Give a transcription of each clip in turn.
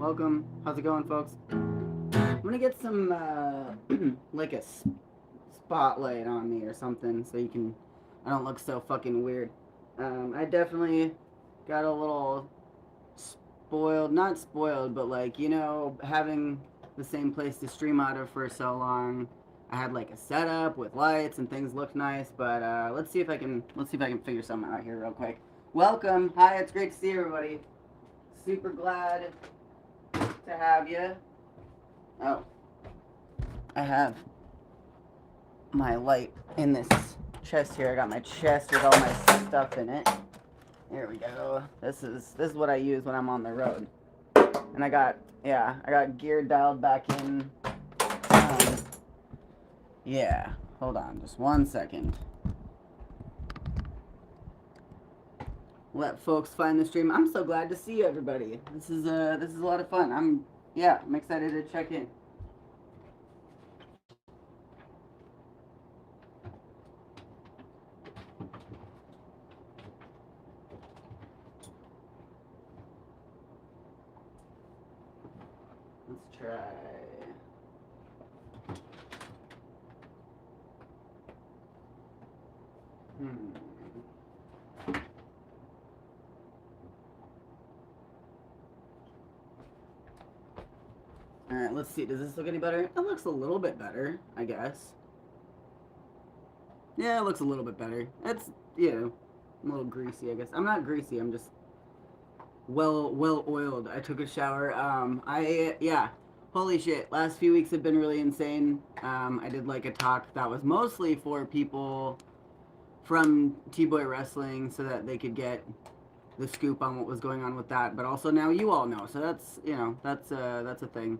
Welcome. How's it going, folks? I'm gonna get some, like a spotlight on me or something so I don't look so fucking weird. I definitely got a little spoiled, not spoiled, but like, having the same place to stream out of for so long. I had like a setup with lights and things looked nice, but let's see if I can figure something out here real quick. Welcome. Hi, it's great to see everybody. Super glad to have you. Oh, I have my light in this chest here. I got my chest with all my stuff in it. Here we go. This is what I use when I'm on the road. And I got gear dialed back in. Um, yeah, hold on, just 1 second. Let folks find the stream. I'm so glad to see everybody. This is a lot of fun. I'm excited to check in. Let's try. Alright, let's see. Does this look any better? It looks a little bit better, I guess. Yeah, it looks a little bit better. It's, a little greasy, I guess. I'm not greasy, I'm just well oiled. I took a shower. Holy shit. Last few weeks have been really insane. I did like a talk that was mostly for people from T-Boy Wrestling so that they could get the scoop on what was going on with that, but also now you all know. So that's a thing.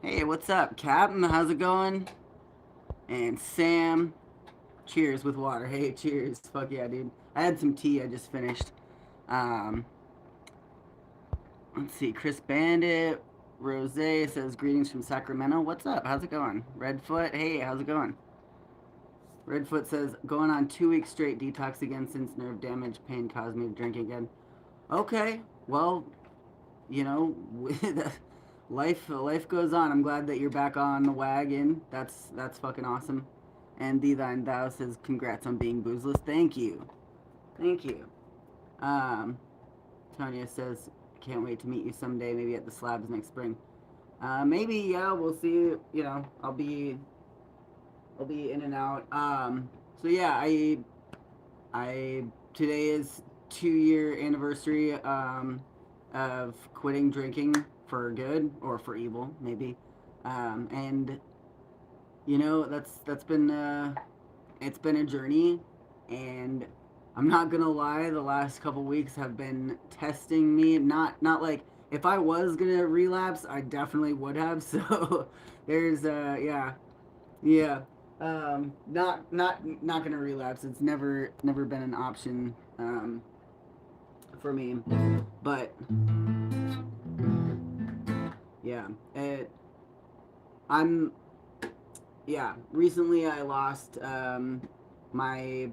Hey, what's up, Captain? How's it going? And Sam, cheers with water. Hey, cheers. Fuck yeah, dude. I had some tea I just finished. Um, let's see. Chris Bandit, Rose says greetings from Sacramento. What's up? How's it going? Redfoot, hey, how's it going? Redfoot says going on 2 weeks straight detox again since nerve damage pain caused me to drink again. Okay, well, you know, life goes on. I'm glad that you're back on the wagon. That's fucking awesome. And Thee Thine Thou says congrats on being boozless. Thank you. Thank you. Tanya says can't wait to meet you someday, maybe at the slabs next spring. Maybe, yeah, we'll see. I'll be in and out. So yeah, I today is 2 year anniversary of quitting drinking for good or for evil, maybe. And that's been it's been a journey, and I'm not gonna lie, the last couple weeks have been testing me. Not like if I was gonna relapse, I definitely would have. So there's yeah. Not gonna relapse. It's never been an option for me. But yeah, I'm Recently, I lost my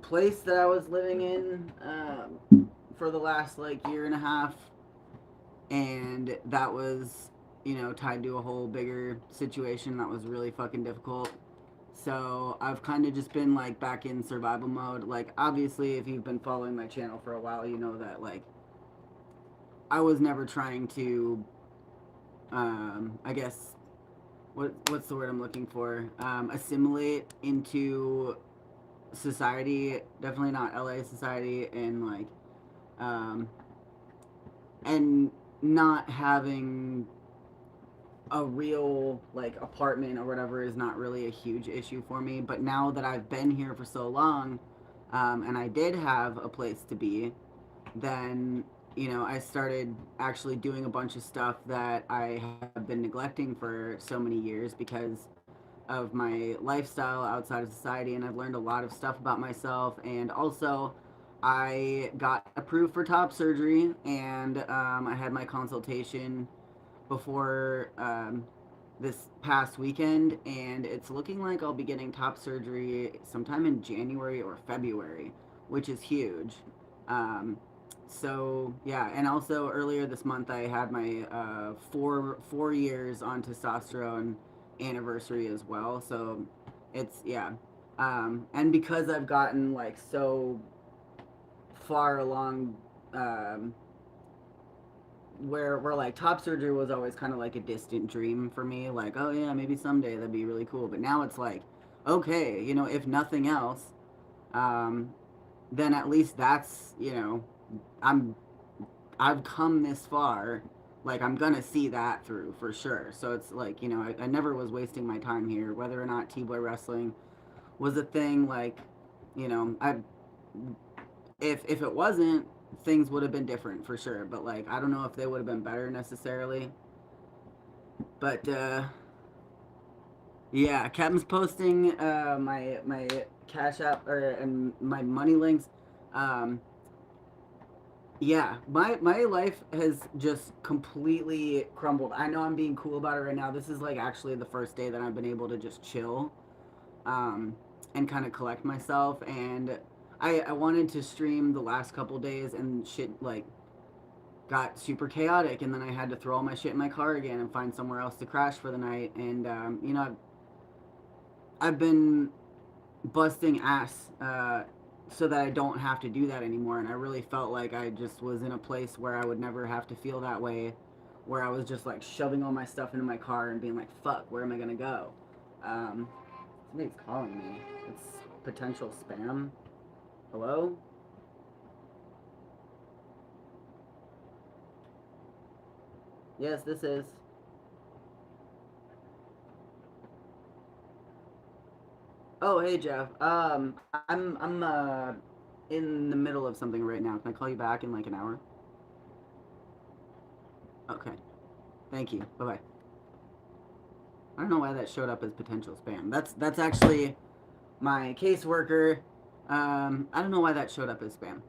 place that I was living in for the last like year and a half, and that was tied to a whole bigger situation that was really fucking difficult. So I've kind of just been like back in survival mode. Like obviously, if you've been following my channel for a while, you know that like I was never trying to, I guess, what's the word I'm looking for? Assimilate into society. Definitely not LA society, and like, and not having a real like apartment or whatever is not really a huge issue for me. But now that I've been here for so long, and I did have a place to be, then I started actually doing a bunch of stuff that I have been neglecting for so many years because of my lifestyle outside of society, and I've learned a lot of stuff about myself. And also, I got approved for top surgery, and I had my consultation before this past weekend, and it's looking like I'll be getting top surgery sometime in January or February, which is huge. Um, So yeah, and also earlier this month I had my 4 years on testosterone anniversary as well. So it's yeah, and because I've gotten like so far along, um, where like top surgery was always kind of like a distant dream for me. Like, oh yeah, maybe someday that'd be really cool. But now it's like, okay, if nothing else, um, then at least that's I'm I've come this far. Like I'm gonna see that through for sure. So it's like I never was wasting my time here, whether or not T-boy wrestling was a thing. Like, I if it wasn't, things would have been different for sure. But like I don't know if they would have been better necessarily. But yeah, Captain's posting my Cash App or and my money links. Um, yeah, my life has just completely crumbled. I know I'm being cool about it right now. This is like actually the first day that I've been able to just chill, um, and kind of collect myself. And I wanted to stream the last couple days, and shit like got super chaotic. And then I had to throw all my shit in my car again and find somewhere else to crash for the night. And I've been busting ass, so that I don't have to do that anymore. And I really felt like I just was in a place where I would never have to feel that way, where I was just like shoving all my stuff into my car and being like, fuck, where am I gonna go? Um, Somebody's calling me. It's potential spam. Hello? Yes, this is. Oh, hey Jeff. I'm in the middle of something right now. Can I call you back in like an hour? Okay. Thank you. Bye bye. I don't know why that showed up as potential spam. That's actually my caseworker. I don't know why that showed up as spam.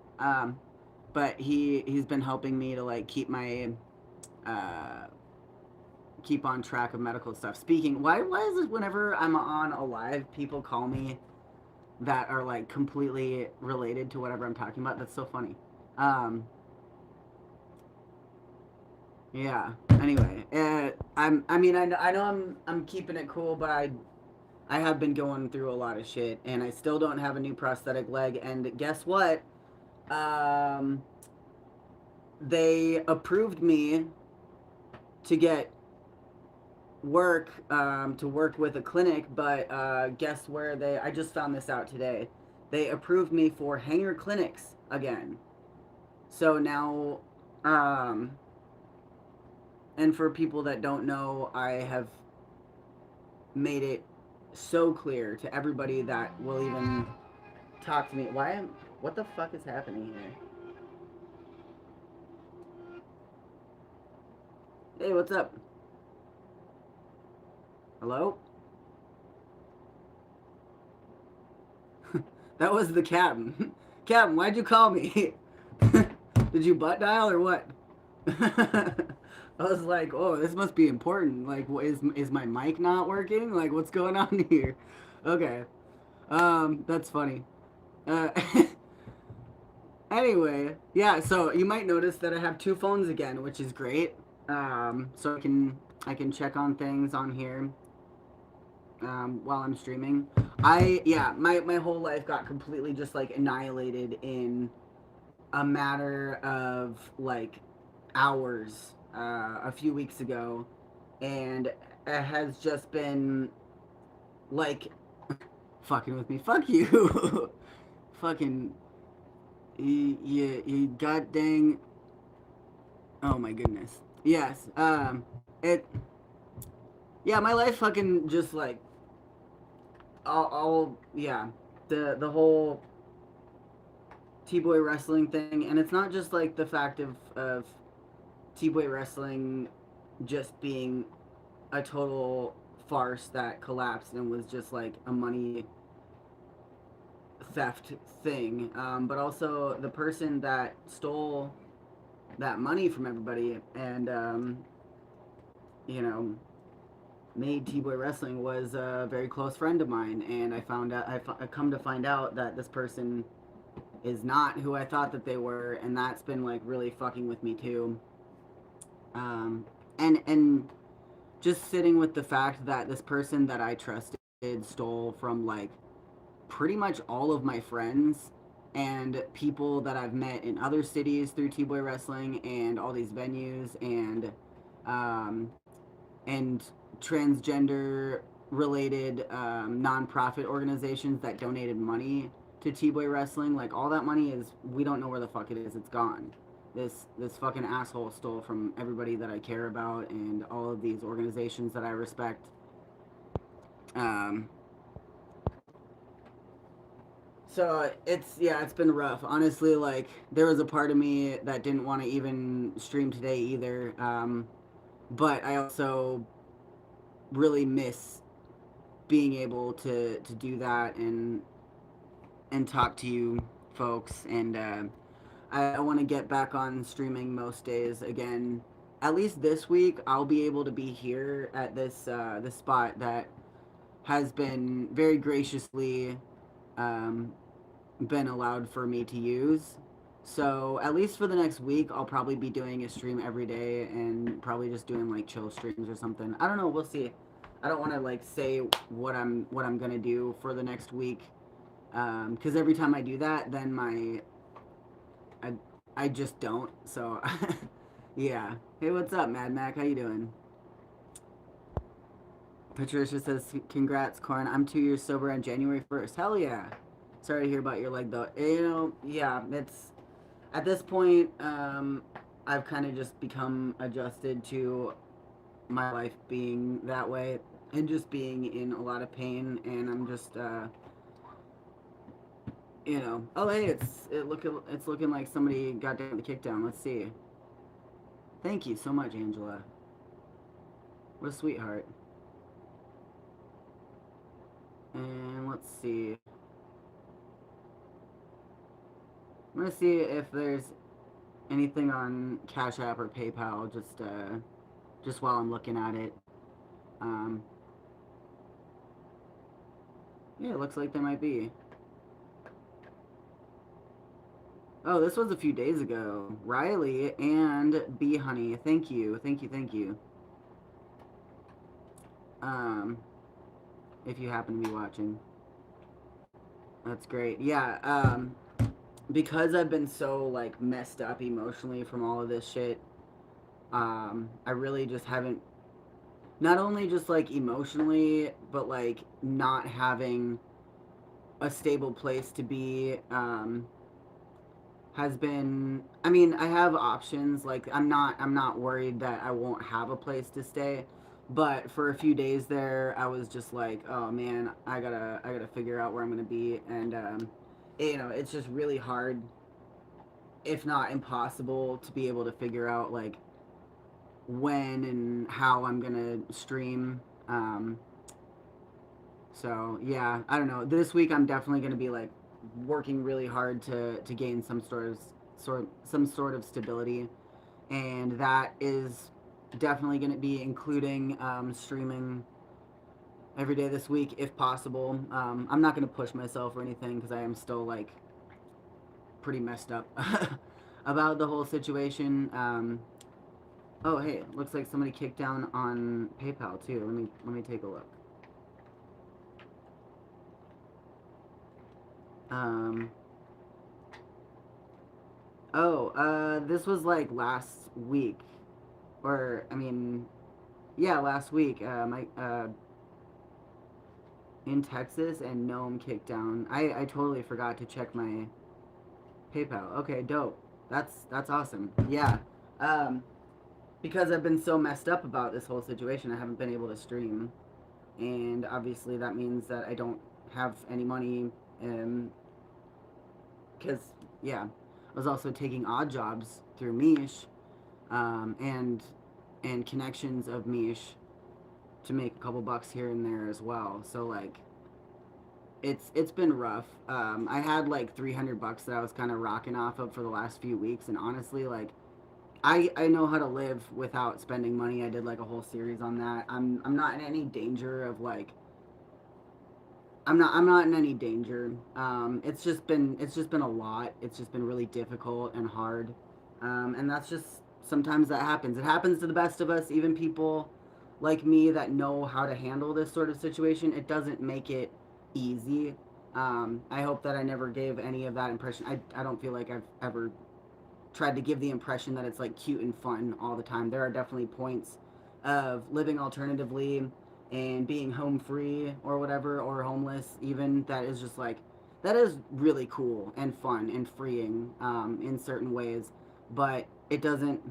But he's been helping me to like uh, keep on track of medical stuff. Speaking, why is it whenever I'm on a live, people call me that are like completely related to whatever I'm talking about? That's so funny. Um, yeah. Anyway, I mean, I know I'm keeping it cool, but I have been going through a lot of shit, and I still don't have a new prosthetic leg. And guess what? Um, they approved me to get work, to work with a clinic, but guess where they? I just found this out today. They approved me for hanger clinics again. So now, um, and for people that don't know, I have made it so clear to everybody that will even talk to me. Why am? What the fuck is happening here? Hey, what's up? Hello? That was the captain. Captain, why'd you call me? Did you butt dial or what? I was like, oh, this must be important. Like, is my mic not working? Like, what's going on here? Okay. That's funny. Uh, anyway, yeah. So you might notice that I have two phones again, which is great. So I can check on things on here, while I'm streaming. My whole life got completely just like annihilated in a matter of like hours, a few weeks ago, and it has just been like fucking with me. Fuck you. Fucking you god dang. Oh my goodness. Yes. It. Yeah, my life fucking just like all yeah, the whole T-boy wrestling thing, and it's not just like the fact of T-boy wrestling just being a total farce that collapsed and was just like a money theft thing, but also the person that stole that money from everybody and you know made T-boy wrestling was a very close friend of mine, and I found out I come to find out that this person is not who I thought that they were, and that's been like really fucking with me too. Um, and just sitting with the fact that this person that I trusted stole from like pretty much all of my friends and people that I've met in other cities through T-Boy Wrestling and all these venues um, and transgender related nonprofit organizations that donated money to T-Boy Wrestling. Like all that money is, we don't know where the fuck it is. It's gone. This fucking asshole stole from everybody that I care about and all of these organizations that I respect. Um, so it's been rough. Honestly, like there was a part of me that didn't want to even stream today either. But I also really miss being able to do that and talk to you folks. And I want to get back on streaming most days again. At least this week, I'll be able to be here at this spot that has been very graciously um, been allowed for me to use. So at least for the next week, I'll probably be doing a stream every day and probably just doing like chill streams or something. I don't know. We'll see. I don't want to like say what I'm gonna do for the next week, because every time I do that, then I I just don't. So yeah. Hey, what's up, Mad Mac? How you doing? Patricia says, "Congrats, Corn. I'm 2 years sober on January 1st. Hell yeah. Sorry to hear about your leg though. Yeah. It's at this point, I've kind of just become adjusted to my life being that way and just being in a lot of pain, and I'm just oh hey, it's looking like somebody got down the kick down. Let's see. Thank you so much, Angela. What a sweetheart. And let's see. I'm gonna see if there's anything on Cash App or PayPal just while I'm looking at it. Um, yeah, it looks like there might be. Oh, this was a few days ago. Riley and Bee Honey. Thank you. Thank you. Thank you. Um, if you happen to be watching. That's great. Yeah, because I've been so like messed up emotionally from all of this shit, I really just haven't, not only just like emotionally, but like not having a stable place to be, has been, I mean, I have options. Like I'm not worried that I won't have a place to stay. But for a few days there, I was just like, oh man, I gotta figure out where I'm gonna be, and it's just really hard, if not impossible, to be able to figure out like when and how I'm gonna stream. So yeah, I don't know. This week I'm definitely gonna be like working really hard to gain some sort of stability, and that is definitely gonna be including streaming every day this week if possible. I'm not gonna push myself or anything because I am still like pretty messed up about the whole situation. Oh hey, looks like somebody kicked down on PayPal too. Let me take a look. Um, this was like last week, or I mean, yeah, last week. My in Texas and Nome kicked down. I totally forgot to check my PayPal. Okay, dope. That's awesome. Yeah. Um, because I've been so messed up about this whole situation, I haven't been able to stream, and obviously that means that I don't have any money. Because yeah, I was also taking odd jobs through Mish, and connections of Mish to make a couple bucks here and there as well. So like, it's been rough. I had like 300 bucks that I was kind of rocking off of for the last few weeks, and honestly, like, I know how to live without spending money. I did like a whole series on that. I'm not in any danger of like I'm not in any danger. It's just been a lot. It's just been really difficult and hard, and that's just sometimes that happens. It happens to the best of us, even people like me that know how to handle this sort of situation. It doesn't make it easy. I hope that I never gave any of that impression. I don't feel like I've ever tried to give the impression that it's like cute and fun all the time. There are definitely points of living alternatively and being home free or whatever, or homeless even, that is just like, that is really cool and fun and freeing in certain ways, but it doesn't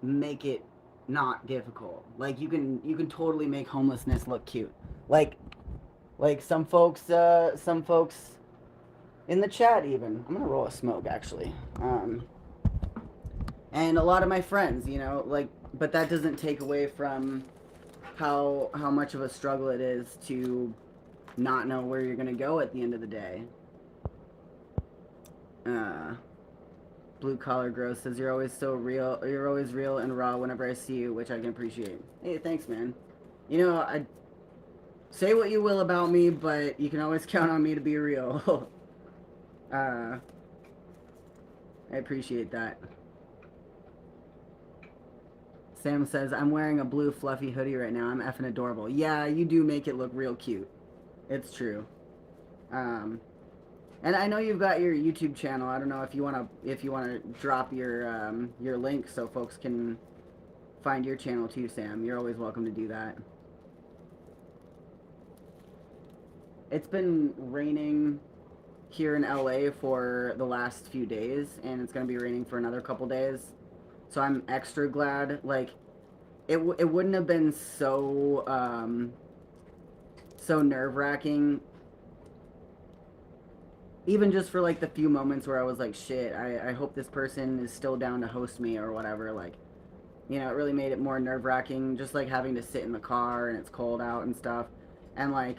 make it not difficult. Like you can totally make homelessness look cute. Like some folks in the chat even. I'm gonna roll a smoke actually. And a lot of my friends, you know, like, but that doesn't take away from how much of a struggle it is to not know where you're gonna go at the end of the day. Uh, Blue Collar Gross says you're always so real. You're always real and raw whenever I see you, which I can appreciate. Hey, thanks, man. You know, I say what you will about me, but you can always count on me to be real. I appreciate that. Sam says, I'm wearing a blue fluffy hoodie right now. I'm effing adorable. Yeah, you do make it look real cute. It's true. And I know you've got your YouTube channel. I don't know if you wanna drop your link so folks can find your channel too, Sam. You're always welcome to do that. It's been raining here in LA for the last few days, and it's gonna be raining for another couple days. So I'm extra glad. Like, it wouldn't have been so so nerve wracking, even just for like the few moments where I was like, shit, I hope this person is still down to host me or whatever. Like, you know, it really made it more nerve wracking, just like having to sit in the car and it's cold out and stuff. And like,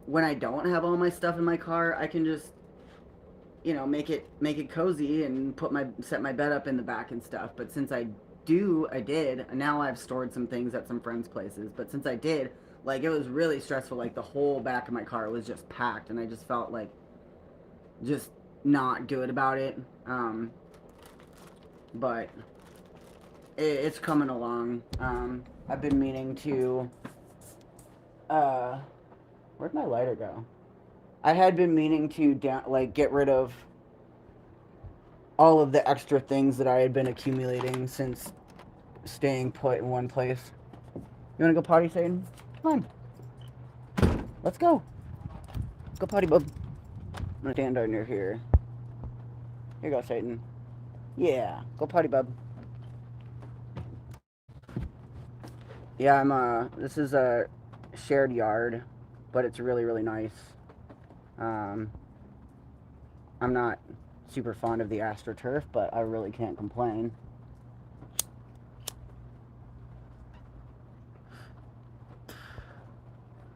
when I don't have all my stuff in my car, I can just, you know, make it cozy and set my bed up in the back and stuff. But since I did, now I've stored some things at some friends' places. But since I did, like, it was really stressful. Like, the whole back of my car was just packed, and I just felt like just not good about it. But it's coming along. I've been meaning to. Where'd my lighter go? I had been meaning to get rid of all of the extra things that I had been accumulating since staying put in one place. You wanna go potty, Satan? Come on. Let's go. Go potty, bub. I'm gonna stand under here. Here you go, Satan. Yeah, go potty, bub. Yeah, this is a shared yard, but it's really, really nice. I'm not super fond of the AstroTurf, but I really can't complain.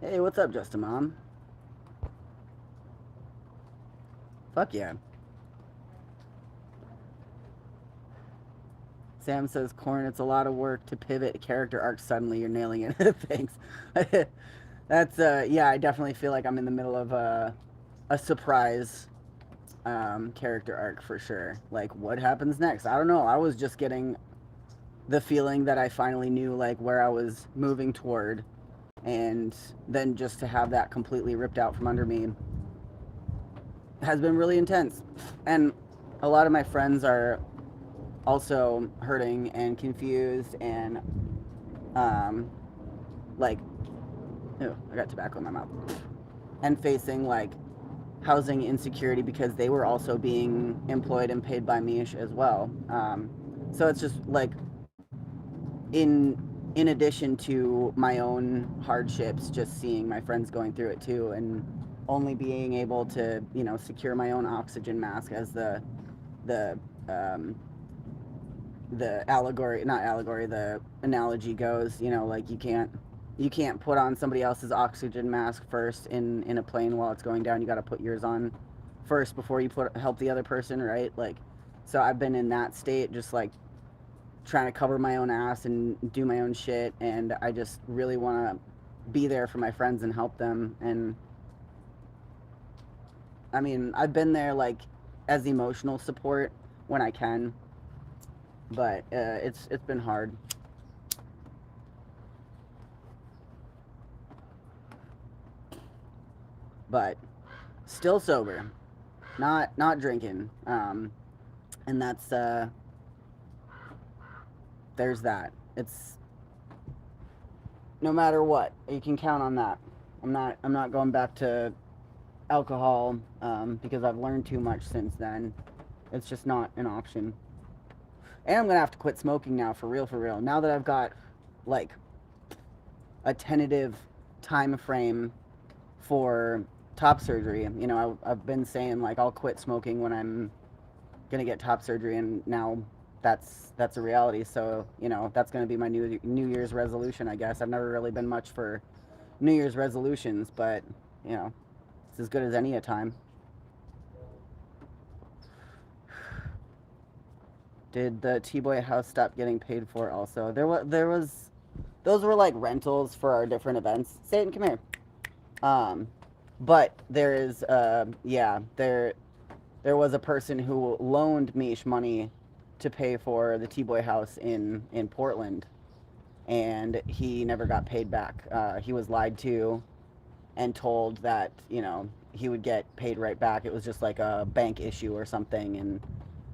Hey, what's up, Justin Mom? Fuck yeah. Sam says, Corn, it's a lot of work to pivot a character arc suddenly. You're nailing it. Thanks. That's, yeah, I definitely feel like I'm in the middle of a surprise character arc for sure. Like, what happens next? I don't know. I was just getting the feeling that I finally knew, like, where I was moving toward. And then just to have that completely ripped out from under me has been really intense. And a lot of my friends are also hurting and confused and like, oh, I got tobacco in my mouth, and facing like housing insecurity because they were also being employed and paid by Mish as well. So it's just like, in addition to my own hardships, just seeing my friends going through it too, and only being able to, you know, secure my own oxygen mask, as the the analogy goes, you know, like, you can't put on somebody else's oxygen mask first in a plane while it's going down. You got to put yours on first before you help the other person, right? Like, so I've been in that state, just like trying to cover my own ass and do my own shit, and I just really want to be there for my friends and help them. And I mean, I've been there like as emotional support when I can, but it's been hard. But still sober, not drinking. And that's there's that. It's no matter what, you can count on that. I'm not going back to alcohol because I've learned too much since then. It's just not an option. And I'm gonna have to quit smoking now, for real, for real. Now that I've got like a tentative time frame for top surgery, you know, I've been saying like I'll quit smoking when I'm gonna get top surgery, and now that's a reality. So you know, that's gonna be my New Year's resolution, I guess. I've never really been much for New Year's resolutions, but you know, it's as good as any a time. Did the T-Boy house stop getting paid for also? There was those were like rentals for our different events. Satan, come here. Um, but there is yeah, there was a person who loaned Mish money to pay for the T-Boy house in Portland, and he never got paid back. He was lied to and told that, you know, he would get paid right back. It was just like a bank issue or something, and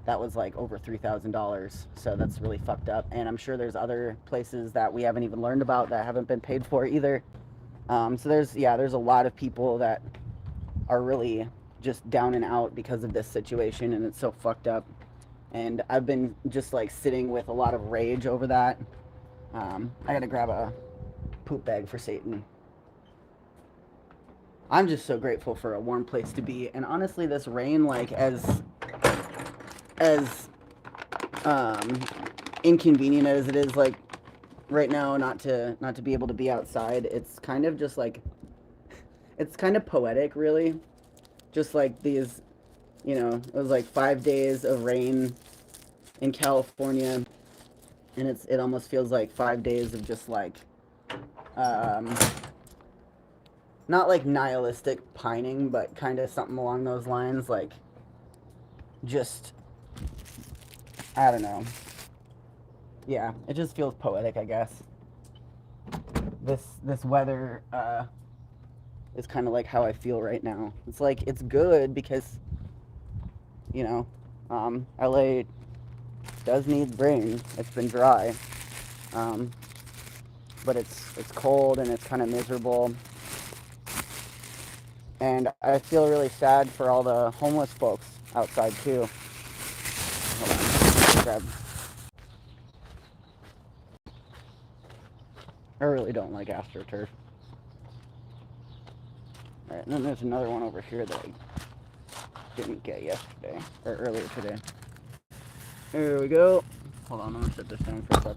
that was like over $3,000. So that's really fucked up. And I'm sure there's other places that we haven't even learned about that haven't been paid for either. So there's a lot of people that are really just down and out because of this situation, and it's so fucked up. And I've been just like sitting with a lot of rage over that. I gotta grab a poop bag for Satan. I'm just so grateful for a warm place to be. And honestly, this rain, like as um, inconvenient as it is, like right now, not to be able to be outside, it's kind of just like it's kind of poetic, really. Just like these, you know, it was like 5 days of rain in California, and it almost feels like 5 days of just like um, not like nihilistic pining, but kind of something along those lines, like just I don't know. Yeah, it just feels poetic, I guess. This weather is kind of like how I feel right now. It's like it's good because you know, LA does need rain. It's been dry, um, but it's cold and it's kind of miserable. And I feel really sad for all the homeless folks outside too. Hold on, grab. I really don't like AstroTurf. All right, and then there's another one over here that I didn't get yesterday or earlier today. There we go. Hold on, I'm gonna set this down for a sec.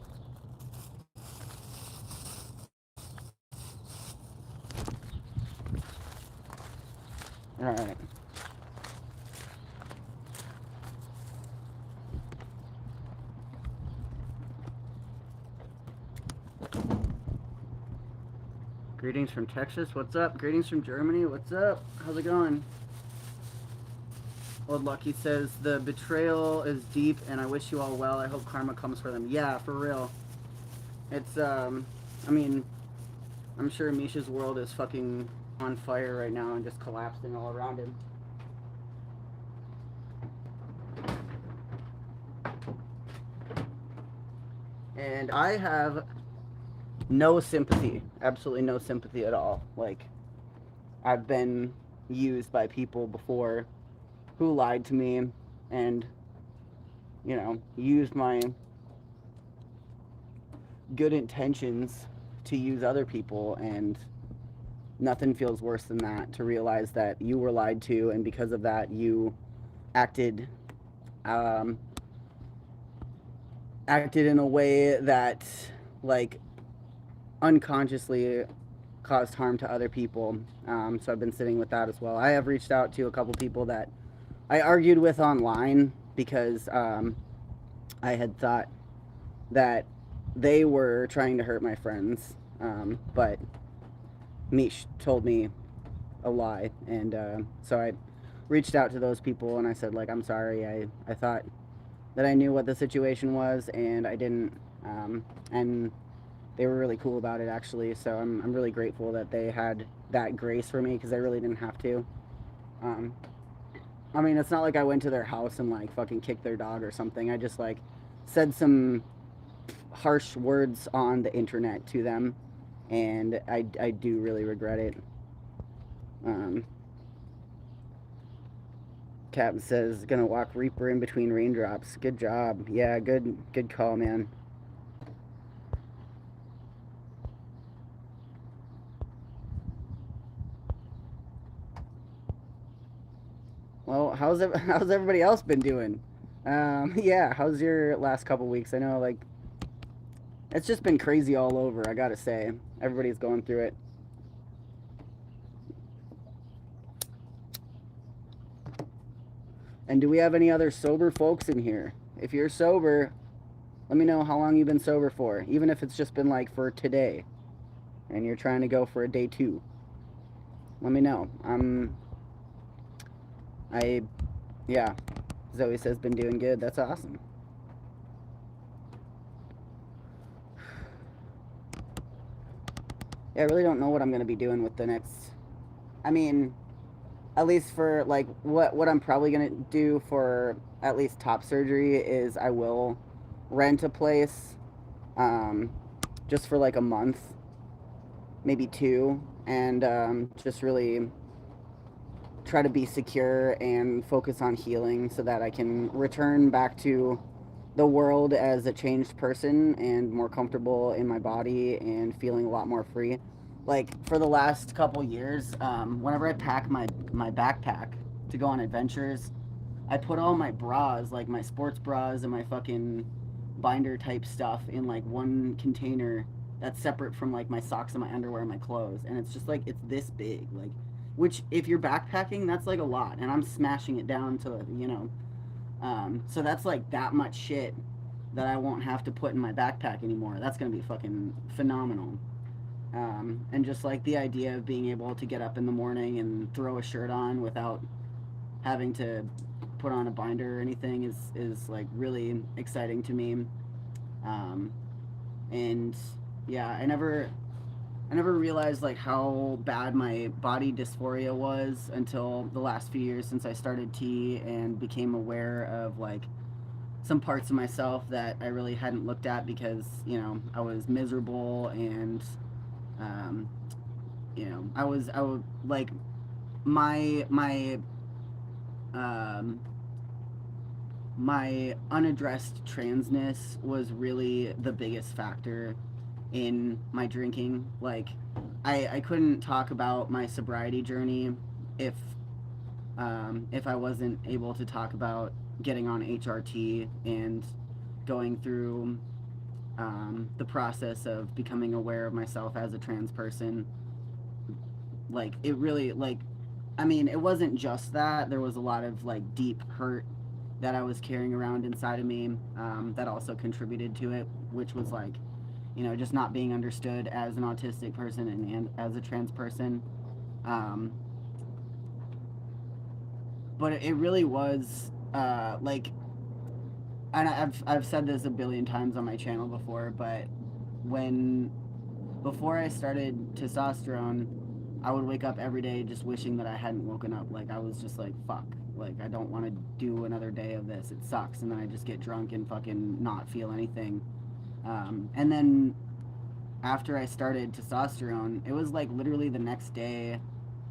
All right. Greetings from Texas. What's up? Greetings from Germany. What's up? How's it going? Old Lucky says the betrayal is deep, and I wish you all well. I hope karma comes for them. Yeah, for real. It's I mean, I'm sure Misha's world is fucking on fire right now and just collapsing all around him. And I have no sympathy, absolutely no sympathy at all. Like, I've been used by people before who lied to me and, you know, used my good intentions to use other people, and nothing feels worse than that, to realize that you were lied to, and because of that you acted acted in a way that like unconsciously caused harm to other people. So I've been sitting with that as well. I have reached out to a couple people that I argued with online because I had thought that they were trying to hurt my friends, but Mish told me a lie, and so I reached out to those people and I said like, I'm sorry, I thought that I knew what the situation was and I didn't, and they were really cool about it actually. So I'm really grateful that they had that grace for me because I really didn't have to. Um, I mean, it's not like I went to their house and like fucking kicked their dog or something. I just like said some harsh words on the internet to them, and I do really regret it. Um, Captain says gonna walk Reaper in between raindrops. Good job. Yeah, good call, man. Well, how's everybody else been doing? Yeah, how's your last couple weeks? I know like it's just been crazy all over. I gotta say, everybody's going through it. And do we have any other sober folks in here? If you're sober, let me know how long you've been sober for, even if it's just been like for today, and you're trying to go for a day 2. Let me know. I, yeah. Zoe says been doing good. That's awesome. Yeah, I really don't know what I'm gonna be doing with the next. I mean, at least for like what I'm probably gonna do for at least top surgery is I will rent a place, um, just for like a month, maybe 2, and just really try to be secure and focus on healing so that I can return back to the world as a changed person and more comfortable in my body and feeling a lot more free. Like for the last couple years, whenever I pack my backpack to go on adventures, I put all my bras, like my sports bras and my fucking binder type stuff, in like one container that's separate from like my socks and my underwear and my clothes, and it's just like it's this big, like, which if you're backpacking, that's like a lot, and I'm smashing it down to so that's like that much shit that I won't have to put in my backpack anymore. That's gonna be fucking phenomenal. And just like the idea of being able to get up in the morning and throw a shirt on without having to put on a binder or anything is like really exciting to me. Um, and yeah, I never realized like how bad my body dysphoria was until the last few years since I started T and became aware of like some parts of myself that I really hadn't looked at because I was miserable and um, I was like my um, my unaddressed transness was really the biggest factor in my drinking. Like, I couldn't talk about my sobriety journey if if I wasn't able to talk about getting on HRT and going through the process of becoming aware of myself as a trans person. Like, it really, like, I mean, it wasn't just that. There was a lot of like deep hurt that I was carrying around inside of me, that also contributed to it, which was like, just not being understood as an autistic person and as a trans person. Um, but it really was like, and I've said this a billion times on my channel before, but when before I started testosterone, I would wake up every day just wishing that I hadn't woken up. Like, I was just like, fuck. Like, I don't want to do another day of this. It sucks. And then I just get drunk and fucking not feel anything. And then after I started testosterone, it was like literally the next day.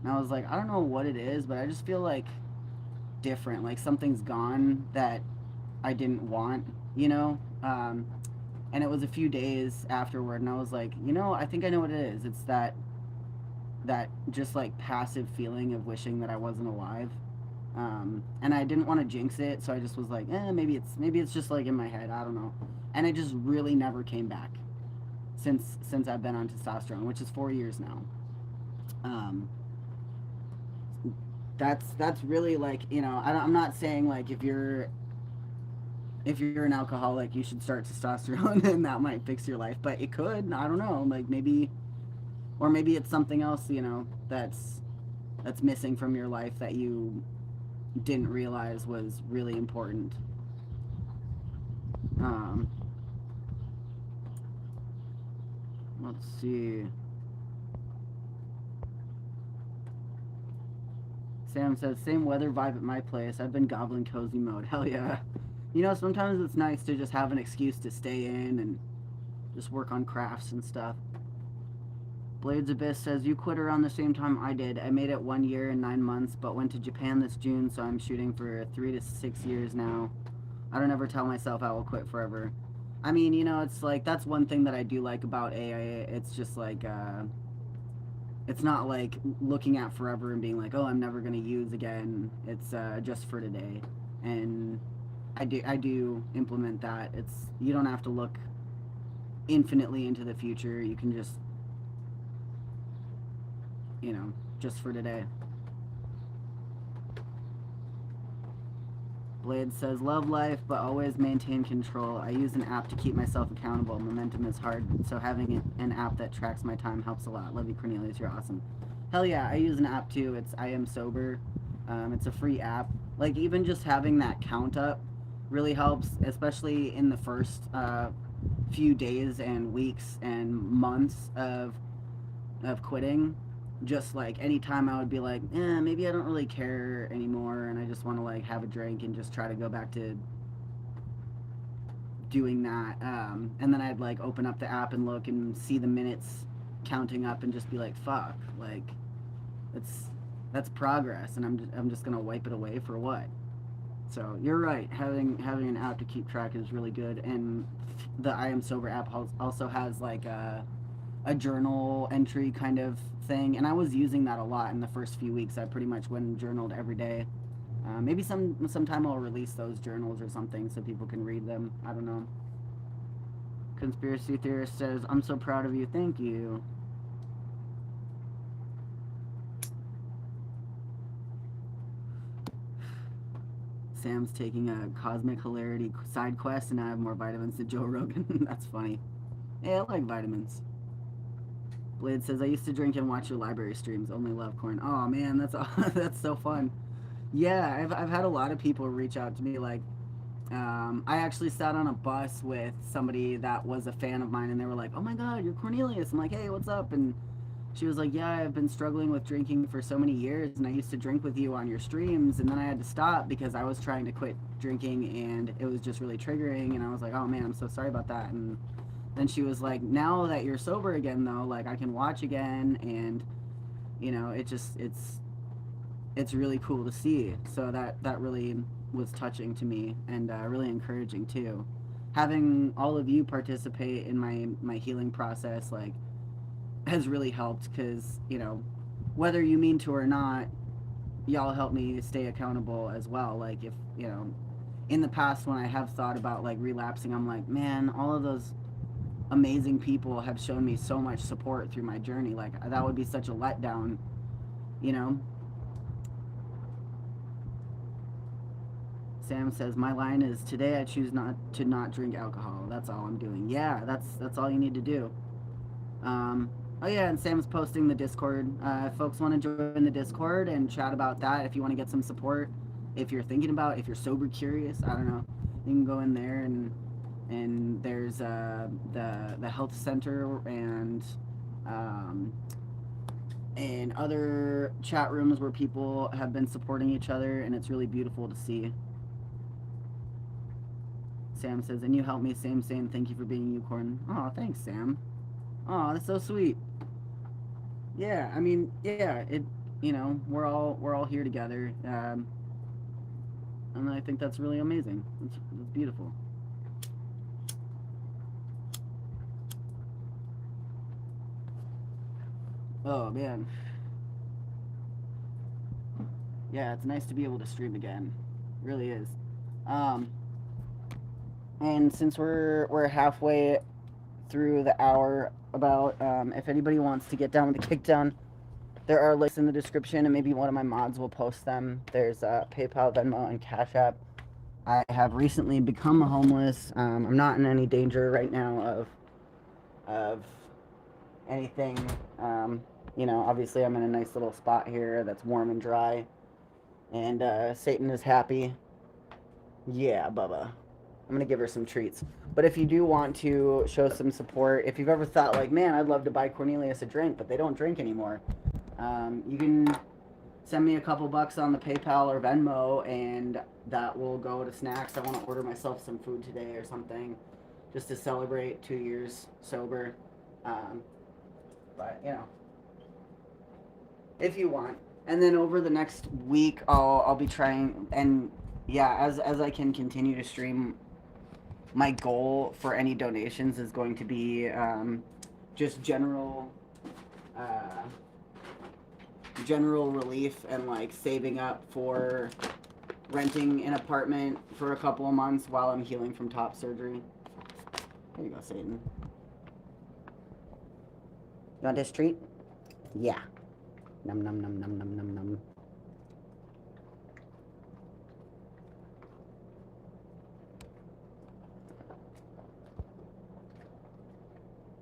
And I was like, I don't know what it is, but I just feel like different. Like something's gone that I didn't want, you know? And it was a few days afterward, and I was like, I think I know what it is. It's that just like passive feeling of wishing that I wasn't alive. And I didn't want to jinx it, so I just was like, maybe it's just like in my head. I don't know. And it just really never came back since I've been on testosterone, which is 4 years now. That's really like, I'm not saying like if you're an alcoholic, you should start testosterone and that might fix your life, but it could. I don't know. Like, maybe or maybe it's something else, you know, that's missing from your life that you didn't realize was really important. Um, let's see. Sam says, same weather vibe at my place. I've been goblin cozy mode. Hell yeah. You know, sometimes it's nice to just have an excuse to stay in and just work on crafts and stuff. Blades Abyss says, you quit around the same time I did. I made it 1 year and 9 months, but went to Japan this June, so I'm shooting for 3 to 6 years now. I don't ever tell myself I will quit forever. I mean, you know, it's like, that's one thing that I do like about AI. It's just like, it's not like looking at forever and being like, oh, I'm never going to use again. It's just for today. And I do implement that. It's, you don't have to look infinitely into the future. You can just, you know, just for today. Blade says, love life, but always maintain control. I use an app to keep myself accountable. Momentum is hard, so having an app that tracks my time helps a lot. Love you, Cornelius. You're awesome. Hell yeah, I use an app too. It's I Am Sober. It's a free app. Like, even just having that count up really helps, especially in the first few days and weeks and months of quitting. Just like anytime I would be like, maybe I don't really care anymore, and I just want to like have a drink and just try to go back to doing that. And then I'd like open up the app and look and see the minutes counting up and just be like, fuck, like that's progress, and I'm just gonna wipe it away for what? So you're right. Having an app to keep track is really good, and the I Am Sober app also has like a journal entry kind of thing, and I was using that a lot in the first few weeks. I pretty much went and journaled every day. Maybe sometime I'll release those journals or something so people can read them. I don't know. Conspiracy theorist says, I'm so proud of you. Thank you. Sam's taking a cosmic hilarity side quest, and I have more vitamins than Joe Rogan. That's funny. Hey, I like vitamins. Blade says, I used to drink and watch your library streams. Only love corn. Oh man, that's so fun. Yeah, I've had a lot of people reach out to me. Like, I actually sat on a bus with somebody that was a fan of mine, and they were like, oh my god, you're Cornelius. I'm like, hey, what's up? And she was like, yeah, I've been struggling with drinking for so many years, and I used to drink with you on your streams, and then I had to stop because I was trying to quit drinking, and it was just really triggering, and I was like, oh man, I'm so sorry about that. And then she was like, now that you're sober again, though, like, I can watch again, and, you know, it's really cool to see. So that really was touching to me, and really encouraging too. Having all of you participate in my healing process, like, has really helped, because, you know, whether you mean to or not, y'all help me stay accountable as well. Like, if, you know, in the past when I have thought about like relapsing, I'm like, man, all of those amazing people have shown me so much support through my journey. Like, that would be such a letdown, you know. Sam says, my line is, today I choose not to not drink alcohol. That's all I'm doing. Yeah, that's all you need to do. Oh yeah, and Sam's posting the Discord. If folks want to join the Discord and chat about that, if you want to get some support, if you're thinking about, if you're sober curious, I don't know, you can go in there, and there's the health center and other chat rooms where people have been supporting each other, and it's really beautiful to see. Sam says, and you helped me. Same. Thank you for being a unicorn. Oh, thanks, Sam. Oh, that's so sweet. Yeah, I mean, yeah, you know, we're all here together, and I think that's really amazing. It's beautiful. Oh man, yeah, it's nice to be able to stream again. It really is. Um, and since we're halfway through the hour, about, if anybody wants to get down with the kickdown, there are links in the description, and maybe one of my mods will post them. There's PayPal, Venmo, and Cash App. I have recently become homeless. I'm not in any danger right now of anything. Obviously I'm in a nice little spot here that's warm and dry, and Satan is happy. Yeah, Bubba. I'm gonna give her some treats. But if you do want to show some support, if you've ever thought like, man, I'd love to buy Cornelius a drink, but they don't drink anymore, you can send me a couple bucks on the PayPal or Venmo, and that will go to snacks. I want to order myself some food today or something, just to celebrate 2 years sober. Um, but if you want. And then over the next week, I'll be trying, and yeah, as I can continue to stream, my goal for any donations is going to be just uh, general relief and like saving up for renting an apartment for a couple of months while I'm healing from top surgery. There you go, Satan. You want this treat? Yeah. Num num num num num num num.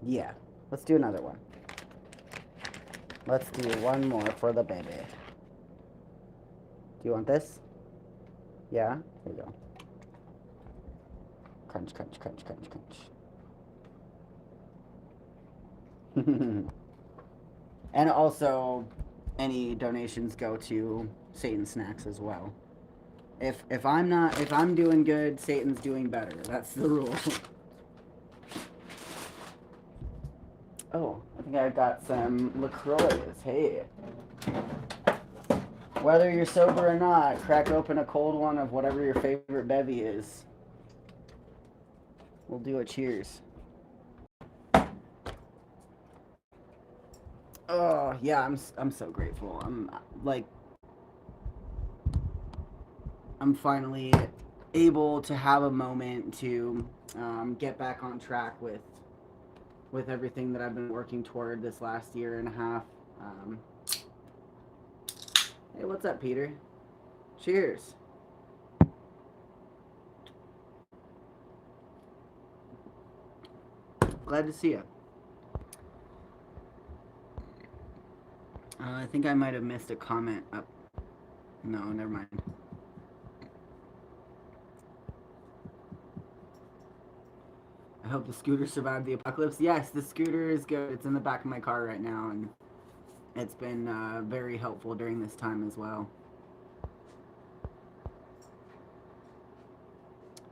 Yeah. Let's do another one. Let's do one more for the baby. Do you want this? Yeah? There you go. Crunch, crunch, crunch, crunch, crunch. And also, any donations go to Satan Snacks as well. If I'm doing good, Satan's doing better. That's the rule. Oh, I think I got some LaCroix. Hey. Whether you're sober or not, crack open a cold one of whatever your favorite bevy is. We'll do a cheers. Oh, yeah, I'm so grateful. I'm finally able to have a moment to get back on track with everything that I've been working toward this last year and a half. Um, hey, what's up, Peter? Cheers. Glad to see you. I think I might have missed a comment up. No, never mind. I hope the scooter survived the apocalypse. Yes, the scooter is good. It's in the back of my car right now, and it's been very helpful during this time as well.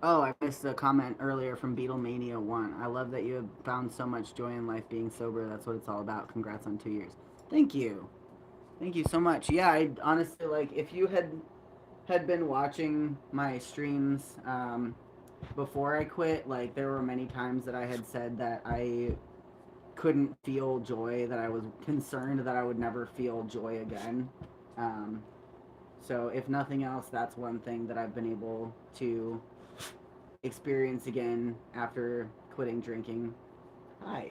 Oh, I missed a comment earlier from Beatlemania1. I love that you have found so much joy in life being sober. That's what it's all about. Congrats on 2 years. Thank you. Thank you so much. Yeah, I honestly, like, if you had been watching my streams before I quit, like, there were many times that I had said that I couldn't feel joy, that I was concerned that I would never feel joy again. Um, so, if nothing else, that's one thing that I've been able to experience again after quitting drinking. Hi.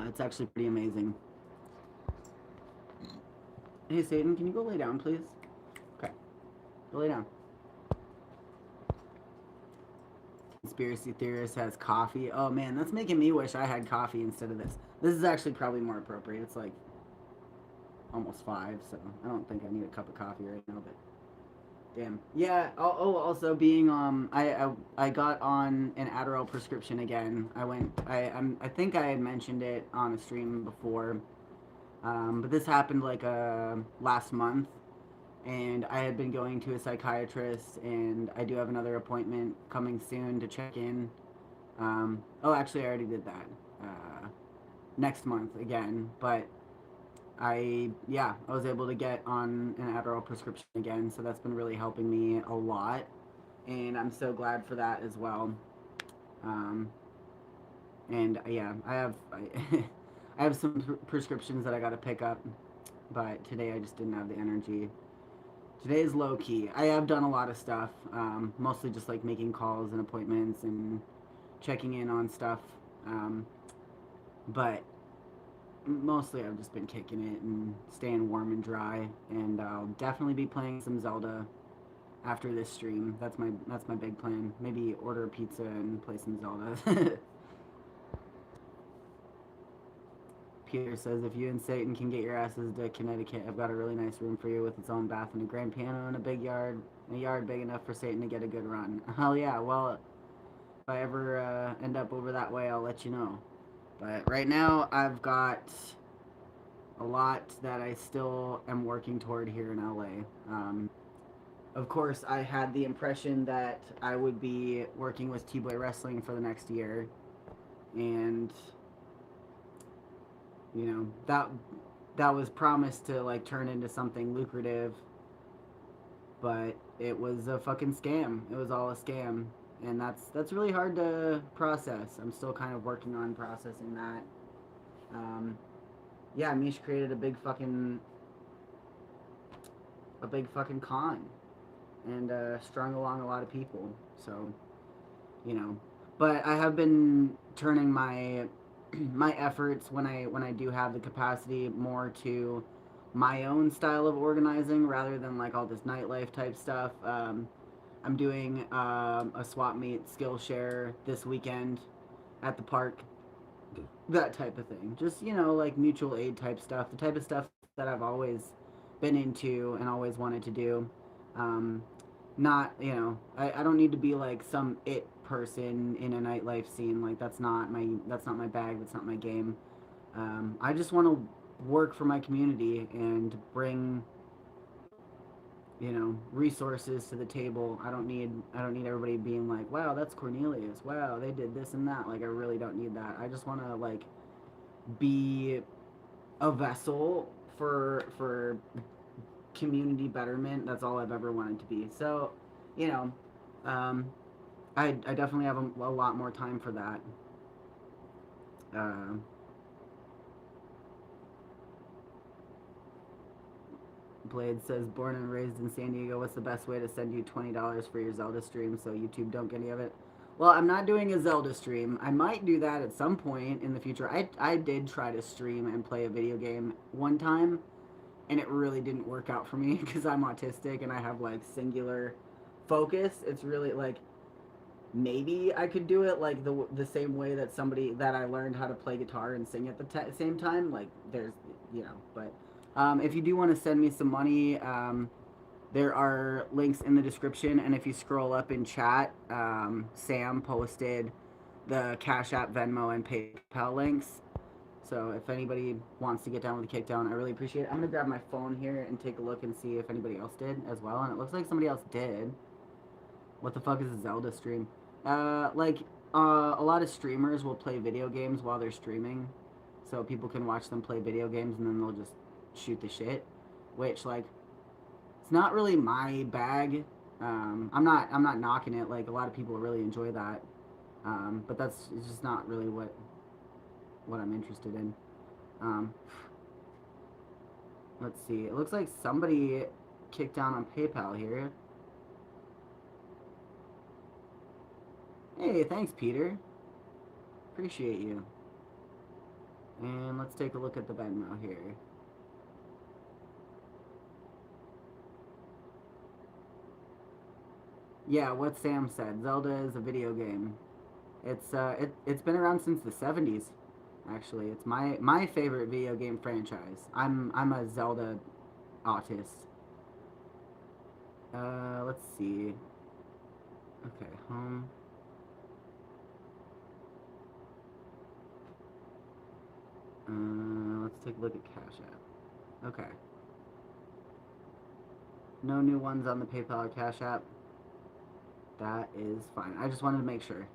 It's actually pretty amazing. Hey, Satan, can you go lay down, please? Okay. Go lay down. Conspiracy theorist has coffee. Oh man, that's making me wish I had coffee instead of this. This is actually probably more appropriate. It's like almost 5, so I don't think I need a cup of coffee right now, but damn. Yeah, also being I got on an Adderall prescription again. I think I had mentioned it on a stream before. But this happened like last month, and I had been going to a psychiatrist, and I do have another appointment coming soon to check in. Actually, I already did that next month again, but I was able to get on an Adderall prescription again, so that's been really helping me a lot, and I'm so glad for that as well. Um, and yeah, I have some prescriptions that I got to pick up, but today I just didn't have the energy. Today is low key. I have done a lot of stuff, mostly just like making calls and appointments and checking in on stuff, but mostly I've just been kicking it and staying warm and dry, and I'll definitely be playing some Zelda after this stream. That's my big plan. Maybe order a pizza and play some Zelda. Peter says, if you and Satan can get your asses to Connecticut, I've got a really nice room for you with its own bath and a grand piano and a big yard, a yard big enough for Satan to get a good run. Hell yeah! Well, if I ever end up over that way, I'll let you know. But right now, I've got a lot that I still am working toward here in LA. Of course, I had the impression that I would be working with T-Boy Wrestling for the next year, and that was promised to like turn into something lucrative, but it was a fucking scam. It was all a scam, and that's really hard to process. I'm still kind of working on processing that. Um, yeah, Mish created a big fucking con, and strung along a lot of people. So you know, but I have been turning my efforts when I do have the capacity more to my own style of organizing rather than like all this nightlife type stuff. I'm doing a swap meet Skillshare this weekend at the park, that type of thing. Just like mutual aid type stuff, the type of stuff that I've always been into and always wanted to do. Um, not I don't need to be like some it person in a nightlife scene. Like that's not my bag. That's not my game. I just want to work for my community and bring resources to the table. I don't need everybody being like, wow, that's Cornelius, wow, they did this and that. Like, I really don't need that. I just want to like be a vessel for community betterment. That's all I've ever wanted to be. So you know um, I definitely have a lot more time for that. uh, Blade says, born and raised in San Diego, what's the best way to send you $20 for your Zelda stream so YouTube don't get any of it? Well, I'm not doing a Zelda stream. I might do that at some point in the future. I did try to stream and play a video game one time, and it really didn't work out for me because I'm autistic and I have like singular focus. It's really like maybe I could do it like the same way that somebody that I learned how to play guitar and sing at the same time. Like there's but if you do want to send me some money, there are links in the description, and if you scroll up in chat, Sam posted the Cash App, Venmo, and PayPal links. So if anybody wants to get down with the kickdown, I really appreciate it. I'm gonna grab my phone here and take a look and see if anybody else did as well. And it looks like somebody else did. What the fuck is a Zelda stream? A lot of streamers will play video games while they're streaming, so people can watch them play video games and then they'll just shoot the shit, which like it's not really my bag. I'm not knocking it. Like a lot of people really enjoy that, but it's just not really what I'm interested in. Um, let's see. It looks like somebody kicked down on PayPal here. Hey, thanks, Peter. Appreciate you. And let's take a look at the Venmo here. Yeah, what Sam said. Zelda is a video game. It's been around since the 70s. Actually, it's my favorite video game franchise. I'm a Zelda autist. Let's see. Okay, home. Let's take a look at Cash App. Okay. No new ones on the PayPal or Cash App. That is fine. I just wanted to make sure.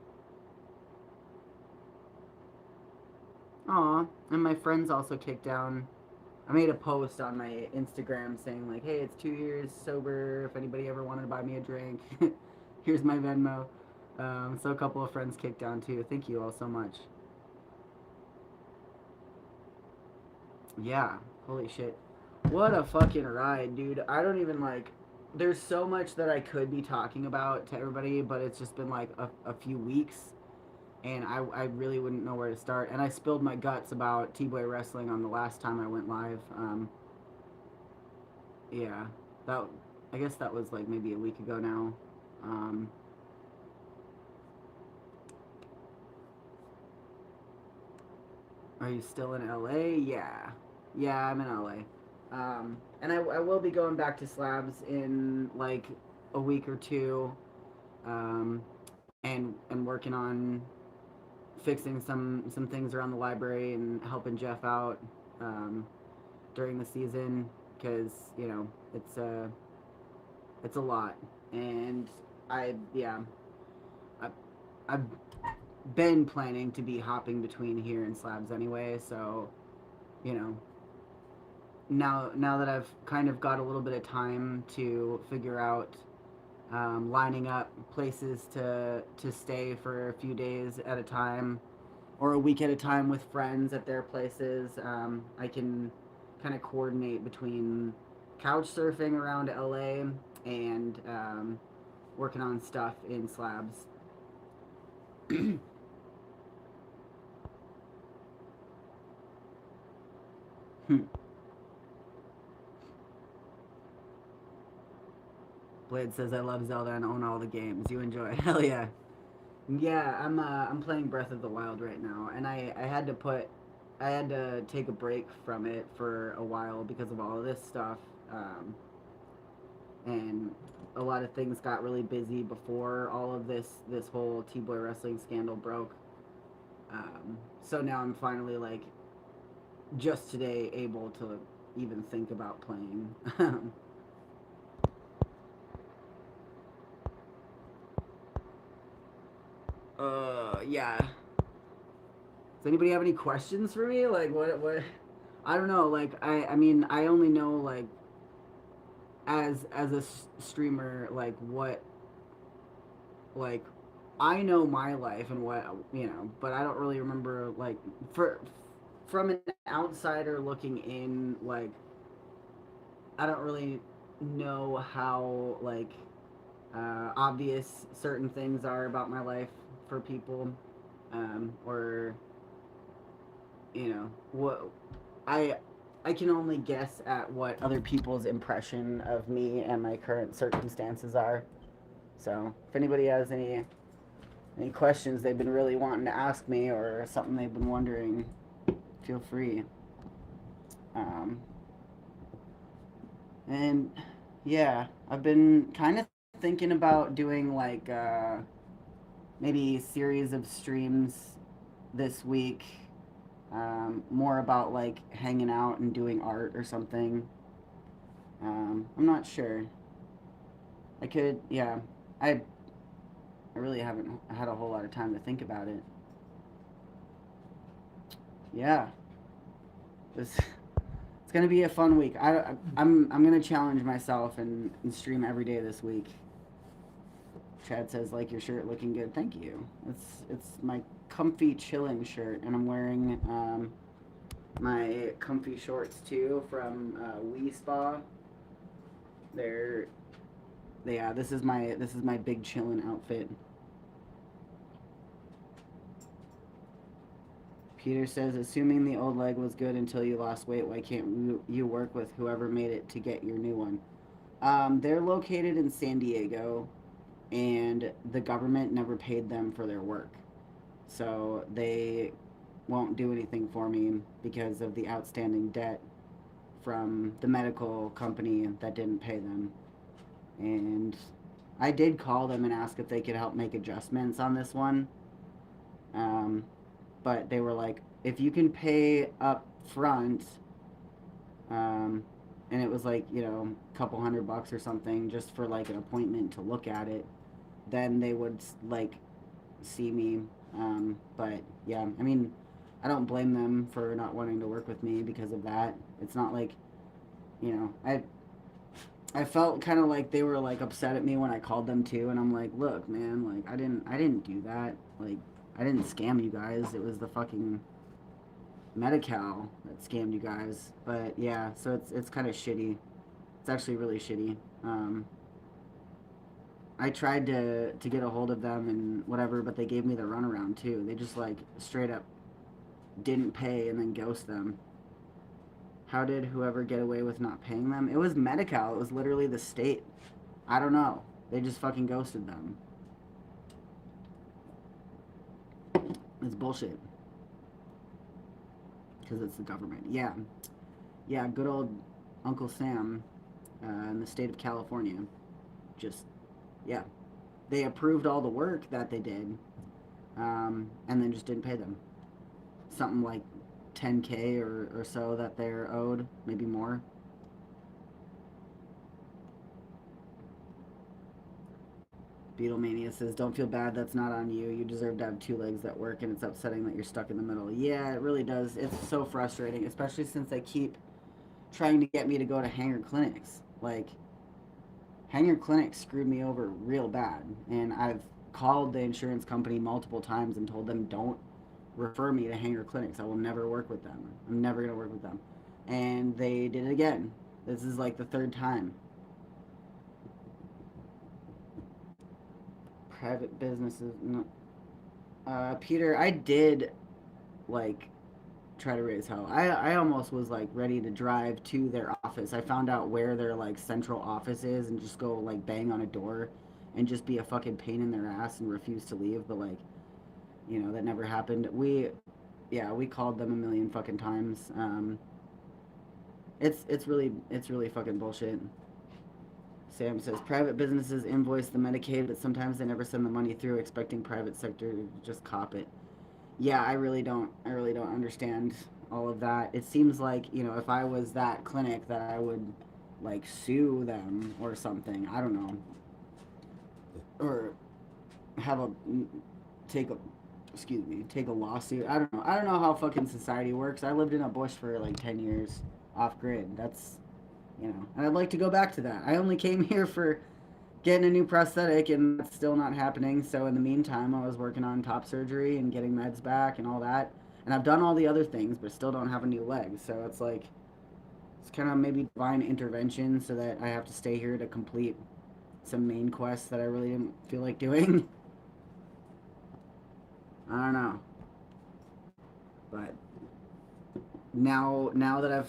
Aw, and my friends also kicked down. I made a post on my Instagram saying like, hey, it's 2 years sober. If anybody ever wanted to buy me a drink, here's my Venmo. So a couple of friends kicked down too. Thank you all so much. Yeah, holy shit. What a fucking ride, dude. I don't even like. There's so much that I could be talking about to everybody, but it's just been like a few weeks, and I really wouldn't know where to start. And I spilled my guts about T-Boy Wrestling on the last time I went live. Yeah, that I guess that was like maybe a week ago now. Um, are you still in LA? Yeah. Yeah, I'm in LA. And I will be going back to Slabs in like a week or two, um, and working on fixing some things around the library and helping Jeff out um, during the season because it's a lot, and yeah, I I've been planning to be hopping between here and Slabs anyway, so you know now that I've kind of got a little bit of time to figure out lining up places to stay for a few days at a time or a week at a time with friends at their places. I can kind of coordinate between couch surfing around LA and working on stuff in Slabs. Blade says I love Zelda and own all the games. You enjoy? Hell yeah. Yeah, I'm playing Breath of the Wild right now, and I had to take a break from it for a while because of all of this stuff, and a lot of things got really busy before all of this whole T-Boy wrestling scandal broke. So now I'm finally like just today able to even think about playing. Yeah. Does anybody have any questions for me? Like what? I don't know. Like I mean I only know like as a streamer like what like I know my life and what but I don't really remember like for from an outsider looking in like I don't really know how like obvious certain things are about my life for people, or what I I can only guess at what other people's impression of me and my current circumstances are. So if anybody has any questions they've been really wanting to ask me or something they've been wondering, feel free. Um, and yeah, I've been kind of thinking about doing like maybe a series of streams this week, more about like hanging out and doing art or something. I'm not sure. I could, yeah. I really haven't had a whole lot of time to think about it. Yeah, this it's gonna be a fun week. I'm gonna challenge myself and stream every day this week. Chad says like your shirt looking good. Thank you. It's my comfy chilling shirt, and I'm wearing my comfy shorts too from Wii Spa. They're yeah. This is my big chillin' outfit. Peter says, assuming the old leg was good until you lost weight, why can't you work with whoever made it to get your new one? They're located in San Diego, and the government never paid them for their work. So they won't do anything for me because of the outstanding debt from the medical company that didn't pay them. And I did call them and ask if they could help make adjustments on this one. Um, but they were like, if you can pay up front, um, and it was like, a couple $100 or something just for like an appointment to look at it, then they would like see me. But yeah, I mean, I don't blame them for not wanting to work with me because of that. It's not like, I felt kind of like they were like upset at me when I called them too, and I'm like, look, man, like I didn't do that. Like I didn't scam you guys. It was the fucking Medi-Cal that scammed you guys. But yeah, so it's kind of shitty. It's actually really shitty. I tried to get a hold of them and whatever, but they gave me the runaround too. They just like straight up didn't pay and then ghost them. How did whoever get away with not paying them? It was Medi-Cal. It was literally the state. I don't know. They just fucking ghosted them. It's bullshit. Because it's the government. Yeah. Yeah, good old Uncle Sam in the state of California. Just, yeah. They approved all the work that they did, and then just didn't pay them. Something like 10K or so that they're owed, maybe more. Beatlemania says, "Don't feel bad. That's not on you. You deserve to have two legs that work, and it's upsetting that you're stuck in the middle." Yeah, it really does. It's so frustrating, especially since they keep trying to get me to go to hanger clinics. Like, hanger clinics screwed me over real bad, and I've called the insurance company multiple times and told them, "Don't refer me to hanger clinics. I will never work with them. I'm never gonna work with them." And they did it again. This is like the third time. Private businesses. No. Peter, I did like try to raise hell. I almost was like ready to drive to their office. I found out where their like central office is and just go like bang on a door and just be a fucking pain in their ass and refuse to leave. But like, that never happened. We called them a million fucking times. It's really fucking bullshit. Sam says private businesses invoice the Medicaid, but sometimes they never send the money through, expecting private sector to just cop it. Yeah, I really don't understand all of that. It seems like, if I was that clinic that I would like sue them or something. I don't know. Or have a take a take a lawsuit. I don't know. I don't know how fucking society works. I lived in a bush for like 10 years off grid. That's, and I'd like to go back to that. I only came here for getting a new prosthetic, and that's still not happening. So in the meantime, I was working on top surgery and getting meds back and all that. And I've done all the other things, but still don't have a new leg. So it's like, it's kind of maybe divine intervention so that I have to stay here to complete some main quests that I really didn't feel like doing. I don't know. But now that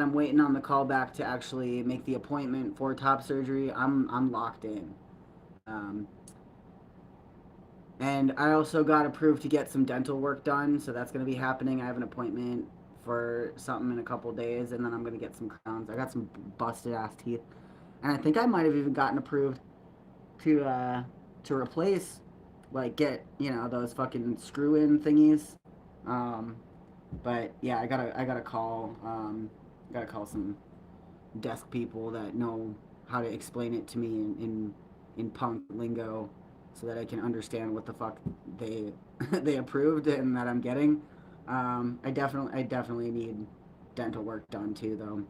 I'm waiting on the call back to actually make the appointment for top surgery, I'm locked in. Um, and I also got approved to get some dental work done, so that's going to be happening. I have an appointment for something in a couple days, and then I'm going to get some crowns. I got some busted ass teeth, and I think I might have even gotten approved to replace, like, get those fucking screw in thingies. Um, but yeah, I gotta call some desk people that know how to explain it to me in punk lingo, so that I can understand what the fuck they they approved and that I'm getting. I definitely need dental work done too, though.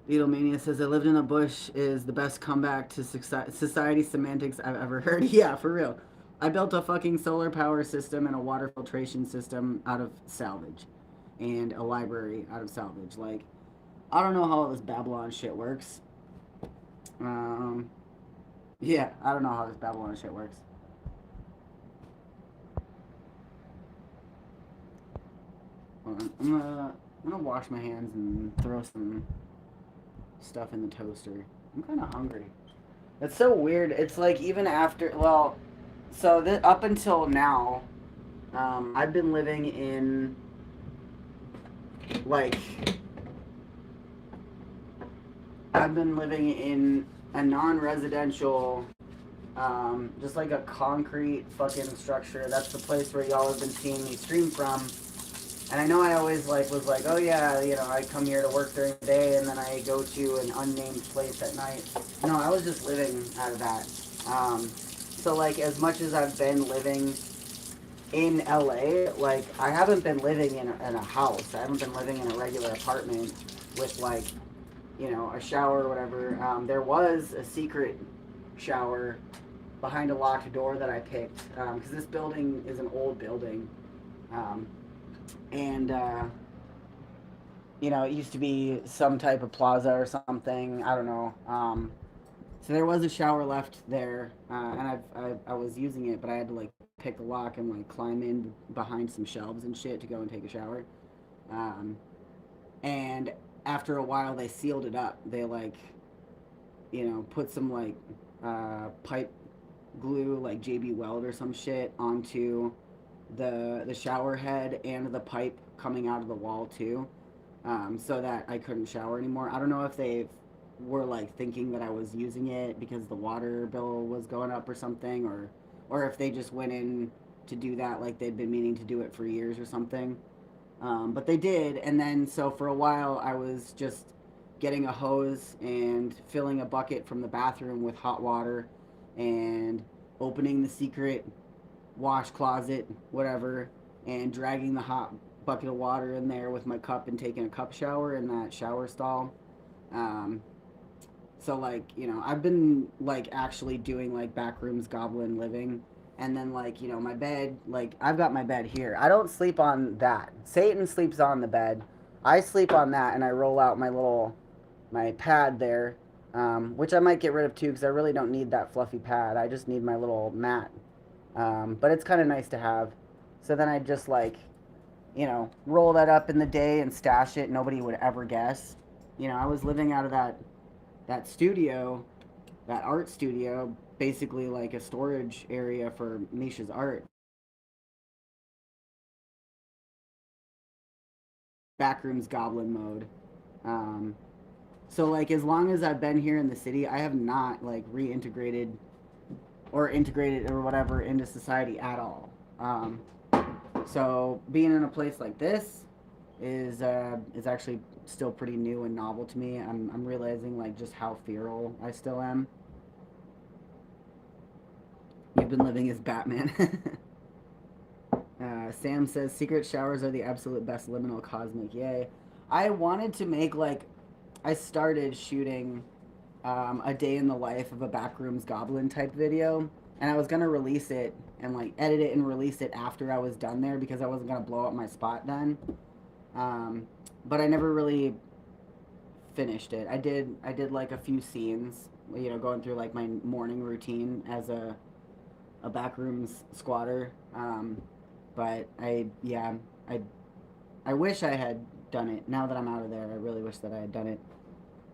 Beatlemania says, "I lived in a bush" is the best comeback to society semantics I've ever heard. Yeah, for real. I built a fucking solar power system and a water filtration system out of salvage, and a library out of salvage. Like, I don't know how all this Babylon shit works. Um, yeah, I don't know how this Babylon shit works. Hold on. I'm gonna wash my hands and throw some stuff in the toaster. I'm kind of hungry. It's so weird. It's like even after, well, so up until now, I've been living in like I've been living in a non-residential, just like a concrete fucking structure. That's the place where y'all have been seeing me stream from. And I know I always was like, oh yeah, I come here to work during the day and then I go to an unnamed place at night. No, I was just living out of that. So like, as much as I've been living in LA, like, I haven't been living in a house. I haven't been living in a regular apartment with like, a shower or whatever. There was a secret shower behind a locked door that I picked, because this building is an old building. And it used to be some type of plaza or something. I don't know. So there was a shower left there, and I was using it, but I had to like pick the lock and like climb in behind some shelves and shit to go and take a shower. Um, And after a while, they sealed it up. They like, put some like pipe glue, like JB Weld or some shit, onto the shower head and the pipe coming out of the wall too, so that I couldn't shower anymore. I don't know if they were like thinking that I was using it because the water bill was going up or something, or if they just went in to do that like they'd been meaning to do it for years or something. But they did, and then so for a while I was just getting a hose and filling a bucket from the bathroom with hot water and opening the secret wash closet, whatever, and dragging the hot bucket of water in there with my cup and taking a cup shower in that shower stall. Um, so like, I've been like actually doing like backrooms goblin living. And then like, my bed, like I've got my bed here. I don't sleep on that. Satan sleeps on the bed. I sleep on that and I roll out my pad there, which I might get rid of too because I really don't need that fluffy pad. I just need my little mat. But it's kind of nice to have. So then I just like, roll that up in the day and stash it. Nobody would ever guess. I was living out of that studio, that art studio, basically like a storage area for Misha's art. Backrooms goblin mode. Um, so like as long as I've been here in the city, I have not like reintegrated or integrated or whatever into society at all. So being in a place like this is actually still pretty new and novel to me. I'm realizing like just how feral I still am. You've been living as Batman. Sam says secret showers are the absolute best liminal cosmic. Yay! I wanted to make like I started shooting a day in the life of a backrooms goblin type video, and I was gonna release it and like edit it and release it after I was done there because I wasn't gonna blow up my spot then. Um, but I never really finished it. I did like a few scenes, going through like my morning routine as a backrooms squatter. But I I wish I had done it. Now that I'm out of there, I really wish that I had done it.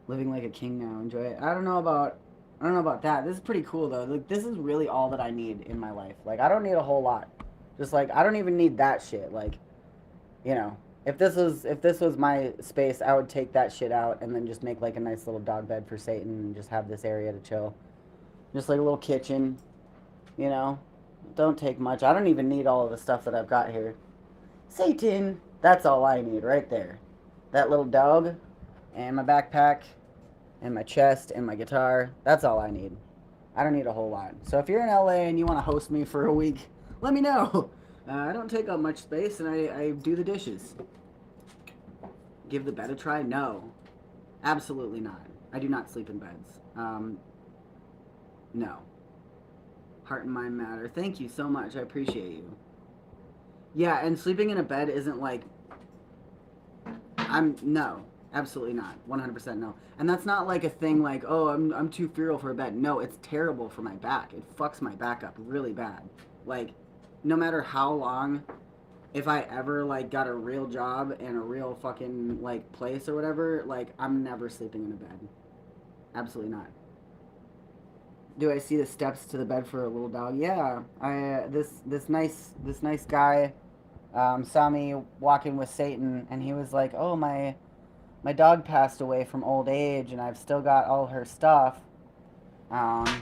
Living like a king now, enjoy it. I don't know about that. This is pretty cool though. Like this is really all that I need in my life. Like I don't need a whole lot. Just like I don't even need that shit. Like you know, if this was my space, I would take that shit out and then just make like a nice little dog bed for Satan and just have this area to chill. Just like a little kitchen, you know. Don't take much. I don't even need all of the stuff that I've got here. Satan, that's all I need right there. That little dog and my backpack and my chest and my guitar. That's all I need. I don't need a whole lot. So if you're in LA and you want to host me for a week, let me know. I don't take up much space and I do the dishes. Give the bed a try? No. Absolutely not. I do not sleep in beds. No. Heart and mind matter. Thank you so much. I appreciate you. Yeah, and sleeping in a bed isn't like no, absolutely not. 100% no. And that's not like a thing like, "Oh, I'm too feral for a bed." No, it's terrible for my back. It fucks my back up really bad. Like no matter how long, if I ever like got a real job and a real fucking like place or whatever, like I'm never sleeping in a bed. Absolutely not. Do I see the steps to the bed for a little dog? Yeah. This nice guy saw me walking with Satan, and he was like, "Oh, my dog passed away from old age, and I've still got all her stuff."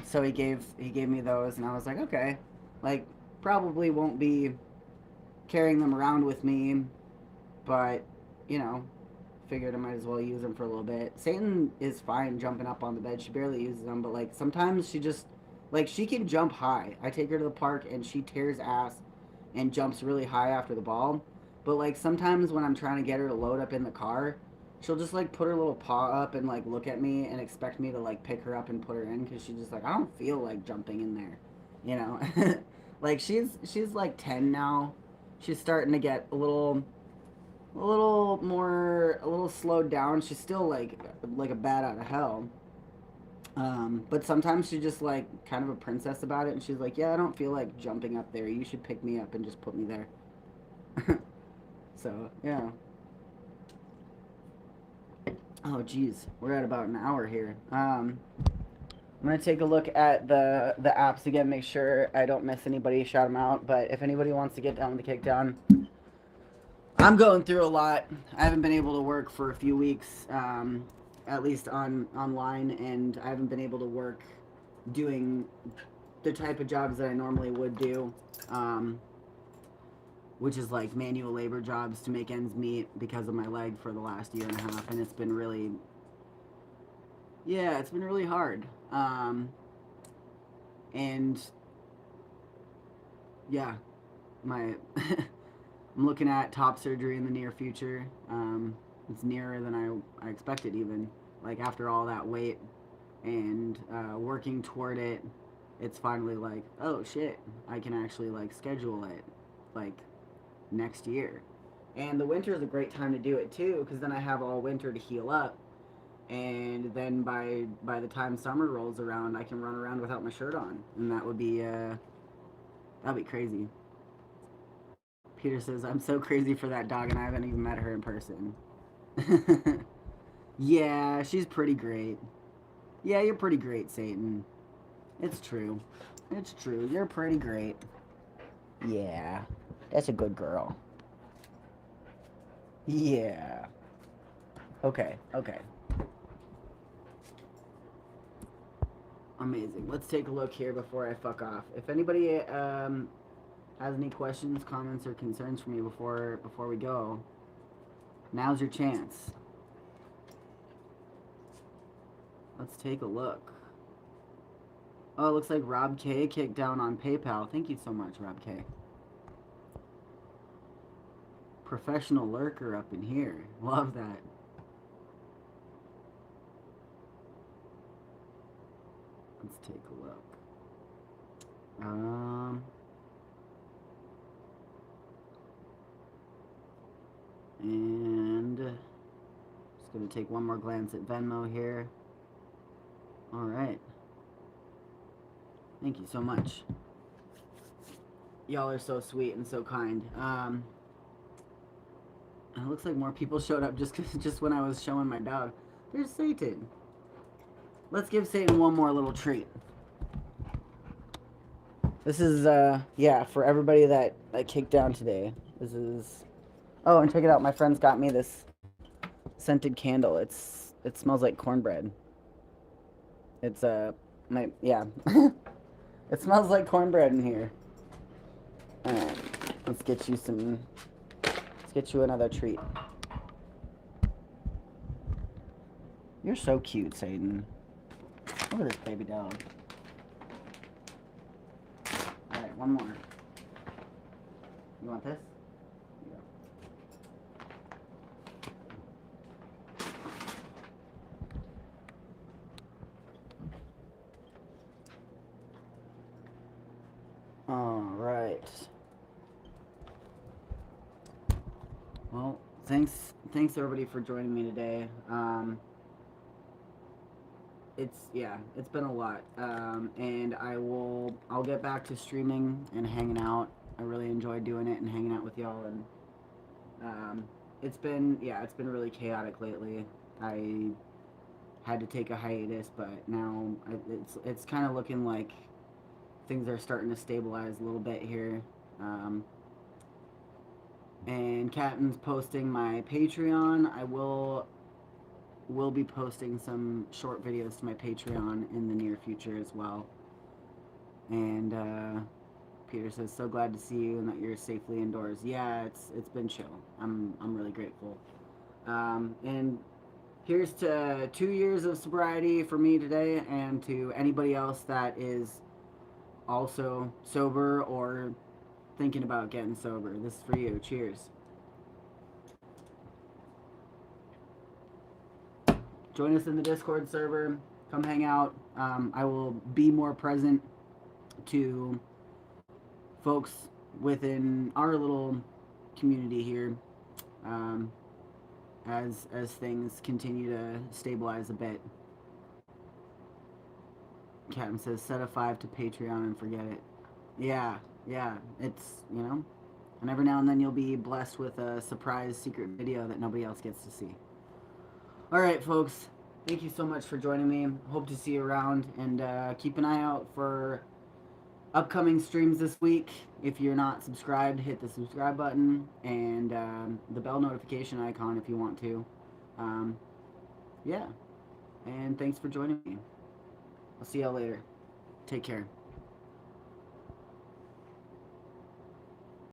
So he gave me those, and I was like, "Okay, like probably won't be carrying them around with me, but you know, figured I might as well use them for a little bit." Satan is fine jumping up on the bed. She barely uses them, but like sometimes she just like she can jump high. I take her to the park and she tears ass and jumps really high after the ball. But like sometimes when I'm trying to get her to load up in the car, she'll just like put her little paw up and like look at me and expect me to like pick her up and put her in because she's just like, I don't feel like jumping in there, you know. Like she's like 10 now. She's starting to get a little slowed down. She's still like a bat out of hell. But sometimes she's just like kind of a princess about it, and she's like, "Yeah, I don't feel like jumping up there. You should pick me up and just put me there." So yeah, Oh, geez, we're at about an hour here. I'm gonna take a look at the apps again, make sure I don't miss anybody, shout them out. But if anybody wants to get down with the kickdown, I'm going through a lot. I haven't been able to work for a few weeks, at least online, and I haven't been able to work doing the type of jobs that I normally would do, um, which is like manual labor jobs to make ends meet because of my leg for the last year and a half, and it's been really, yeah, it's been really hard. And yeah, my I'm looking at top surgery in the near future. It's nearer than I expected, even like after all that wait and working toward it. It's finally like, oh shit, I can actually like schedule it like next year. And the winter is a great time to do it too, because then I have all winter to heal up, and then by the time summer rolls around, I can run around without my shirt on, and that'd be crazy. Peter says, I'm so crazy for that dog, and I haven't even met her in person. Yeah, she's pretty great. Yeah, you're pretty great, Satan. It's true. It's true. You're pretty great. Yeah, that's a good girl. Yeah. Okay, okay. Amazing. Let's take a look here before I fuck off. If anybody has any questions, comments, or concerns for me before we go, now's your chance. Let's take a look. Oh, it looks like Rob K kicked down on PayPal. Thank you so much, Rob K. Professional lurker up in here. Love that. Let's take a look. And just gonna take one more glance at Venmo here. All right. Thank you so much. Y'all are so sweet and so kind. It looks like more people showed up just when I was showing my dog. There's Satan. Let's give Satan one more little treat. This is yeah, for everybody that kicked down today. This is, oh, and check it out. My friends got me this scented candle. It smells like cornbread. It's yeah. It smells like cornbread in here. All right, let's get you some. Let's get you another treat. You're so cute, Satan. Look at this baby dog. All right, one more. You want this? Yeah. All right. Well, thanks everybody for joining me today. It's been a lot, and I'll get back to streaming and hanging out. I really enjoy doing it and hanging out with y'all, and it's been really chaotic lately. I had to take a hiatus, but now it's kind of looking like things are starting to stabilize a little bit here. And Captain's posting my Patreon. I will be posting some short videos to my Patreon in the near future as well. And Peter says, so glad to see you and that you're safely indoors. Yeah, it's been chill. I'm really grateful. And here's to 2 years of sobriety for me today, and to anybody else that is also sober or thinking about getting sober. This is for you. Cheers. Join us in the Discord server. Come hang out. I will be more present to folks within our little community here, as things continue to stabilize a bit. Captain says, set a 5 to Patreon and forget it. Yeah, it's, and every now and then you'll be blessed with a surprise secret video that nobody else gets to see. All right, folks. Thank you so much for joining me. Hope to see you around, and keep an eye out for upcoming streams this week. If you're not subscribed, hit the subscribe button and the bell notification icon if you want to. Um, yeah, and thanks for joining me. I'll see y'all later. Take care.